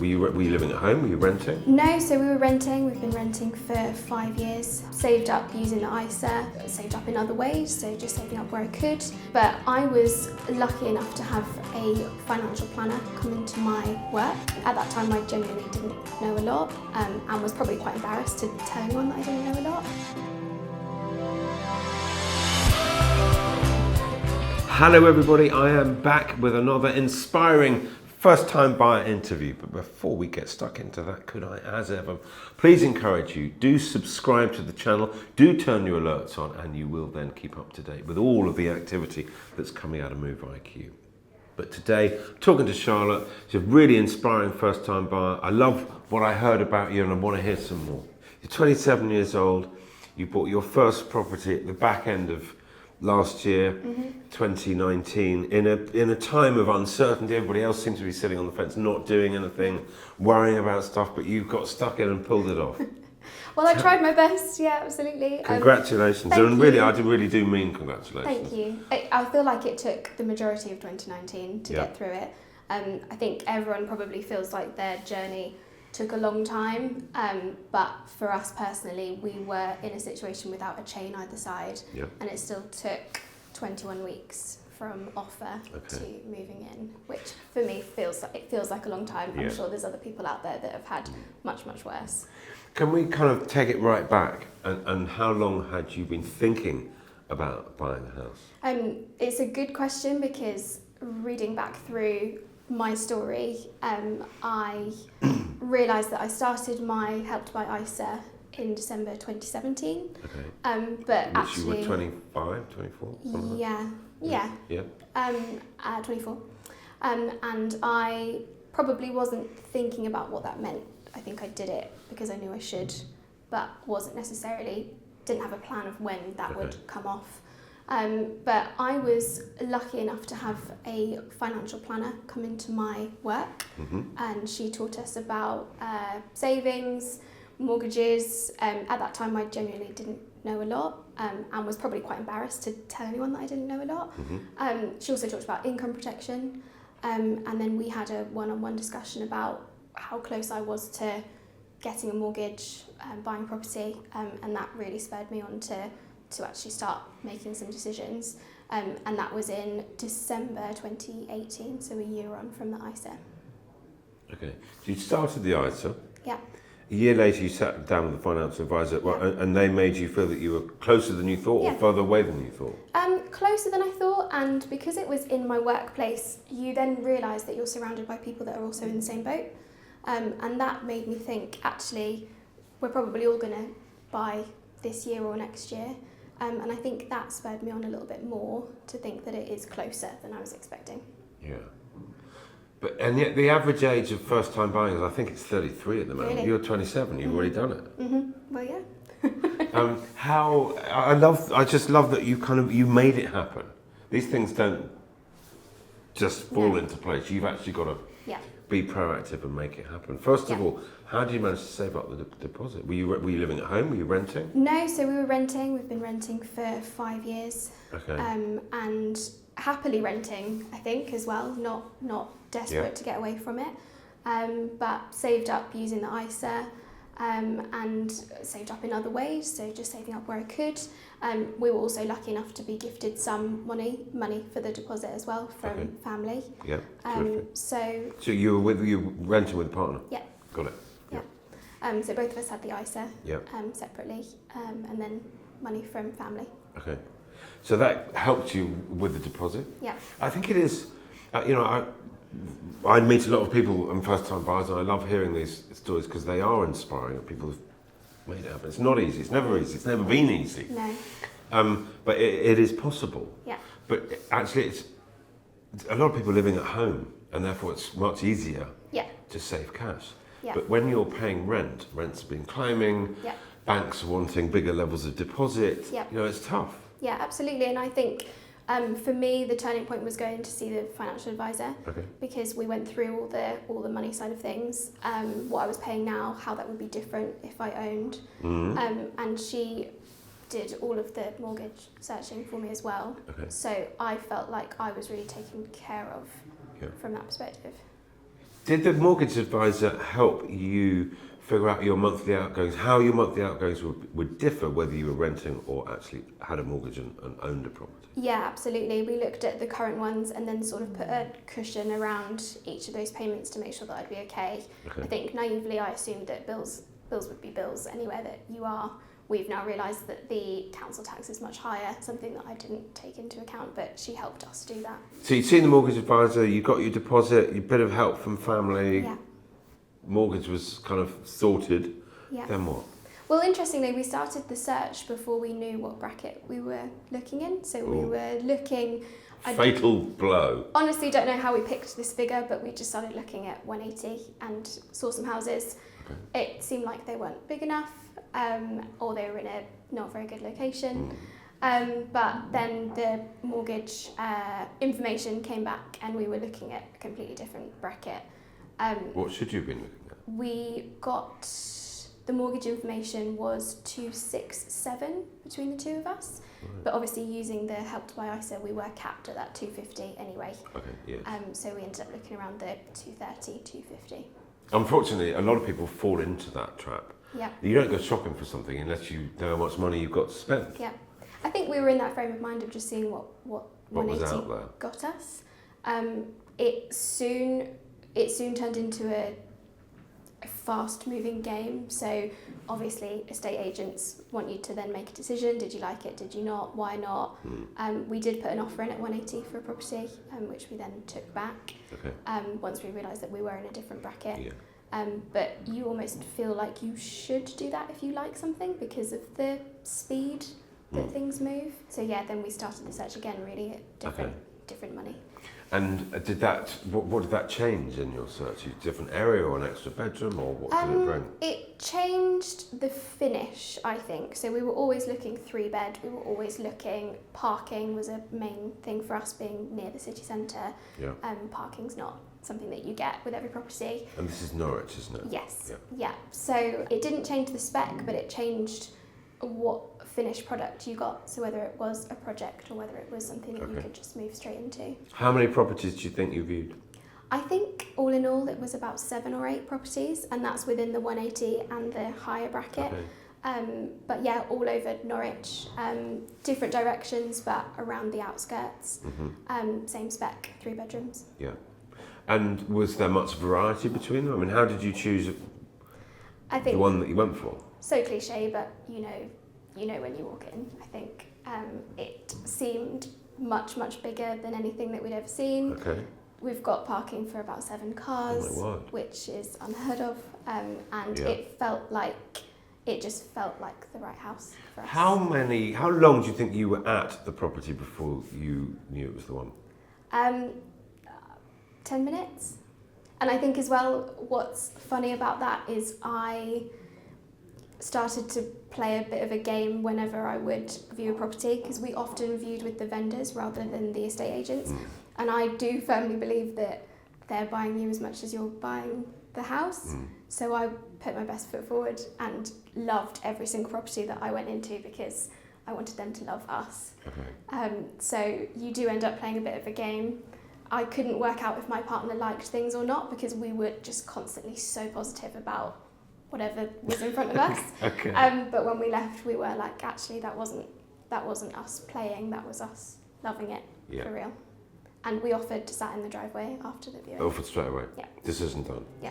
Were you living at home? Were you renting? No, so we were renting. We've been renting for 5 years. Saved up using the ISA, saved up in other ways, so just saving up where I could. But I was lucky enough to have a financial planner come into my work. At that time, I genuinely didn't know a lot and was probably quite embarrassed to tell anyone that I didn't know a lot. Hello everybody, I am back with another inspiring first-time buyer interview. But before we get stuck into that, could I, as ever, please encourage you, do subscribe to the channel, do turn your alerts on, and you will then keep up to date with all of the activity that's coming out of Move IQ. But today, talking to Charlotte, she's a really inspiring first-time buyer. I love what I heard about you and I want to hear some more. You're 27 years old, you bought your first property at the back end of last year, 2019, in a time of uncertainty. Everybody else seems to be sitting on the fence, not doing anything, worrying about stuff, but you got stuck in and pulled it off. Well, I tried my best, yeah, absolutely. Congratulations, thank and really, you. I really do mean congratulations. Thank you. I feel like it took the majority of 2019 to get through it. I think everyone probably feels like their journey took a long time, but for us personally, we were in a situation without a chain either side, and it still took 21 weeks from offer to moving in, which for me feels like a long time. I'm sure there's other people out there that have had much worse. Can we kind of take it right back, and how long had you been thinking about buying a house? It's a good question, because reading back through my story, I realised that I started my Help to Buy ISA in December 2017. But Which actually, you were 25, 24? Yeah. 24. And I probably wasn't thinking about what that meant. I think I did it because I knew I should, but didn't have a plan of when that would come off. But I was lucky enough to have a financial planner come into my work, and she taught us about savings, mortgages. At that time, I genuinely didn't know a lot, and was probably quite embarrassed to tell anyone that I didn't know a lot. She also talked about income protection, and then we had a one-on-one discussion about how close I was to getting a mortgage, buying property, and that really spurred me on to actually start making some decisions, and that was in December 2018, so a year on from the ISA. Okay, so you started the ISA. Yeah. A year later you sat down with the financial advisor, and they made you feel that you were closer than you thought, or further away than you thought? Closer than I thought, and because it was in my workplace, you then realise that you're surrounded by people that are also in the same boat, and that made me think, actually, we're probably all going to buy this year or next year. And I think that spurred me on a little bit more to think that it is closer than I was expecting. Yeah. And yet the average age of first-time buyers, I think it's 33 at the moment. Really? You're 27, you've already done it. Well, yeah. I just love that you made it happen. These things don't just fall into place. You've actually got to be proactive and make it happen. First of all, how did you manage to save up the deposit? Were you living at home? Were you renting? No, so we were renting. We've been renting for 5 years. And happily renting, I think, as well. Not desperate to get away from it. But saved up using the ISA, and saved up in other ways. So just saving up where I could. We were also lucky enough to be gifted some money for the deposit as well from family. Yeah, terrific. So you were renting with a partner? Yeah. Got it. So both of us had the ISA separately, and then money from family. Okay. So that helped you with the deposit? Yeah. I think it is, I meet a lot of people and first-time buyers, and I love hearing these stories because they are inspiring. People have made it happen. It's not easy. It's never easy. It's never been easy. No. But it is possible. Yeah. But actually, it's a lot of people living at home, and therefore it's much easier to save cash. Yeah. But when you're paying rents have been climbing, banks are wanting bigger levels of deposit, it's tough. Yeah, absolutely. And I think for me, the turning point was going to see the financial advisor, because we went through all the money side of things, what I was paying now, how that would be different if I owned, and she did all of the mortgage searching for me as well. So I felt like I was really taken care of from that perspective. Did the mortgage advisor help you figure out your monthly outgoings, how your monthly outgoings would differ whether you were renting or actually had a mortgage and owned a property? Yeah, absolutely. We looked at the current ones and then sort of put a cushion around each of those payments to make sure that I'd be okay. I think naively I assumed that bills would be bills anywhere that you are. We've now realised that the council tax is much higher, something that I didn't take into account, but she helped us do that. So you'd seen the mortgage advisor, you got your deposit, your bit of help from family, Yeah. mortgage was kind of sorted, Yeah. then what? Well, interestingly, we started the search before we knew what bracket we were looking in. So we were looking... Fatal blow. Honestly, don't know how we picked this figure, but we just started looking at 180 and saw some houses. Okay. It seemed like they weren't big enough, or they were in a not very good location. But then the mortgage information came back and we were looking at a completely different bracket. What should you have been looking at? We got... The mortgage information was 267 between the two of us, but obviously using the helped by ISA, we were capped at that 250 anyway. Okay, yes. So we ended up looking around the 230, 250. Unfortunately, a lot of people fall into that trap. Yeah. You don't go shopping for something unless you know how much money you've got to spend. Yeah. I think we were in that frame of mind of just seeing what was 180 out there. got us. It soon turned into a fast-moving game. So obviously estate agents want you to then make a decision. Did you like it? Did you not? Why not? We did put an offer in at 180 for a property, which we then took back. Okay. Once we realised that we were in a different bracket. Yeah. But you almost feel like you should do that if you like something because of the speed that things move. So yeah, then we started the search again, really at different money. And what did that change in your search? A different area or an extra bedroom, or what did it bring? It changed the finish, I think. So we were always looking 3-bed. We were always looking... Parking was a main thing for us, being near the city centre. Yeah. Parking's not something that you get with every property. And this is Norwich, isn't it? Yes. Yeah. So it didn't change the spec, but it changed what finished product you got, so whether it was a project or whether it was something that you could just move straight into. How many properties do you think you viewed? I think all in all it was about 7 or 8 properties, and that's within the 180 and the higher bracket. But yeah, all over Norwich, different directions but around the outskirts. Same spec, 3 bedrooms. Yeah. And was there much variety between them? I mean, how did you choose the one that you went for? So cliche, but you know when you walk in. I think it seemed much bigger than anything that we'd ever seen. Okay. We've got parking for about 7 cars, which is unheard of, and it just felt like the right house for us. How long do you think you were at the property before you knew it was the one? 10 minutes. And I think as well, what's funny about that is I started to play a bit of a game whenever I would view a property, because we often viewed with the vendors rather than the estate agents. And I do firmly believe that they're buying you as much as you're buying the house. So I put my best foot forward and loved every single property that I went into because I wanted them to love us. So you do end up playing a bit of a game. I couldn't work out if my partner liked things or not because we were just constantly so positive about whatever was in front of us. But when we left, we were like, actually, that wasn't us playing, that was us loving it for real. And we offered to sat in the driveway after the viewing. Offered straight away? Yeah. Decision done? Yeah.